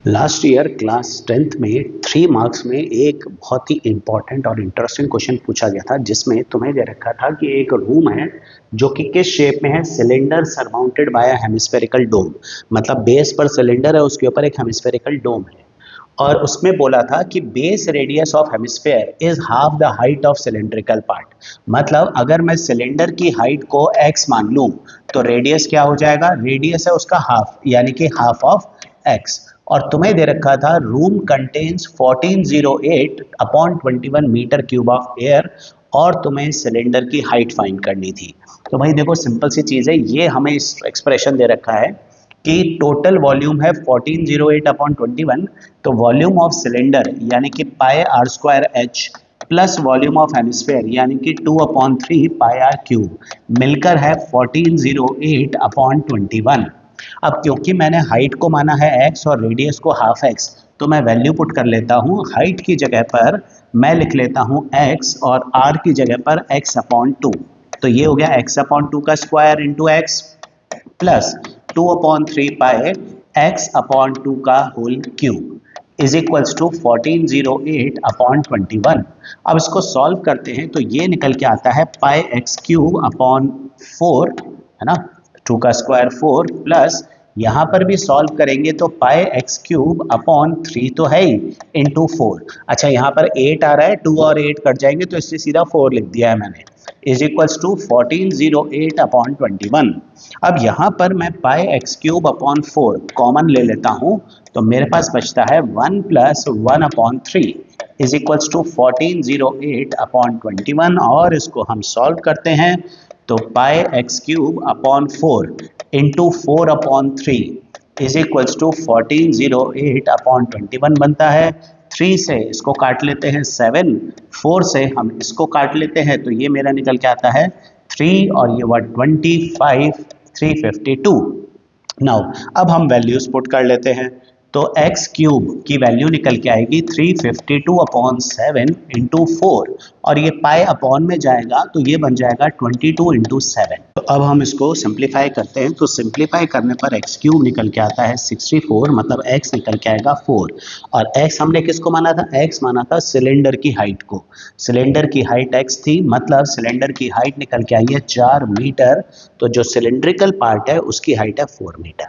Last year class 10th में 3 marks में एक बहुत ही इम्पॉर्टेंट और इंटरेस्टिंग क्वेश्चन पूछा गया था, जिसमें तुम्हें दे रखा था कि एक रूम है जो कि किस शेप में है, सिलेंडर सरमाउंटेड बाय हेमिस्फेरिकल डोम। मतलब बेस पर सिलेंडर है, उसके ऊपर एक हेमिस्फेरिकल डोम है और उसमें बोला था कि base radius of hemisphere is half the height of cylindrical part. मतलब अगर मैं सिलेंडर की हाइट को x मान लूं तो रेडियस क्या हो जाएगा, रेडियस है उसका हाफ, यानी कि हाफ ऑफ x। और तुम्हें दे रखा था room contains 1408 upon 21 metre cube of air और तुम्हें सिलेंडर की हाइट फाइंड करनी थी। तो भाई देखो, सिंपल सी चीज़ है, ये हमें इस एक्सप्रेशन दे रखा है कि टोटल वॉल्यूम है 1408 अपॉन 21, तो वॉल्यूम ऑफ सिलेंडर यानी कि pi r square h plus volume of hemisphere यानी कि 2/3 पाई आर क्यूब मिलकर है 1408 अपॉन 21। अब क्योंकि मैंने हाइट को माना है x और रेडियस को हाफ x, तो मैं वैल्यू पुट कर लेता हूँ। हाइट की जगह पर मैं लिख लेता हूँ x और r की जगह पर x/2। तो ये हो गया x/2 का square into x plus 2/3 pi x/2 का whole cube is equals to 1408 upon 21। अब इसको सॉल्व करते हैं तो ये निकल के आता है पाई x³ अपॉन 4, है ना, 2 का स्क्वायर 4 प्लस यहाँ पर भी सॉल्व करेंगे तो पाई x³ अपॉन 3 तो है ही इंटू 4। अच्छा, यहाँ पर 8 आ रहा है, 2 और 8 कट जाएंगे तो इससे सीधा 4 लिख दिया है मैंने, इज इक्वल्स टू 1408 अपॉन 21। अब यहाँ पर मैं पाई x³ अपॉन 4 कॉमन ले लेता हूँ तो मेरे पास बचता है 1 plus 1/3 is equals to 1408 upon 21। और इसको हम सॉल्व करते हैं तो pi x³ upon 4 into 4/3 is equals to 1408 upon 21 बनता है। 3 से इसको काट लेते हैं 7, 4 से हम इसको काट लेते हैं तो ये मेरा निकल के आता है 3 और ये हुआ 25, 352। नाउ अब हम वैल्यूज पुट कर लेते हैं तो x³ की वैल्यू निकल के आएगी 352/7 इंटू 4 और ये पाई अपॉन में जाएगा तो ये बन जाएगा 22/7। तो अब हम इसको सिंप्लीफाई करते हैं तो सिंप्लीफाई करने पर x³ निकल के आता है 64, मतलब x निकल के आएगा 4। और x हमने किसको माना था, x माना था सिलेंडर की हाइट को। सिलेंडर की हाइट x थी, मतलब सिलेंडर की हाइट निकल के आई है 4 मीटर। तो जो सिलेंड्रिकल पार्ट है उसकी हाइट है 4 मीटर।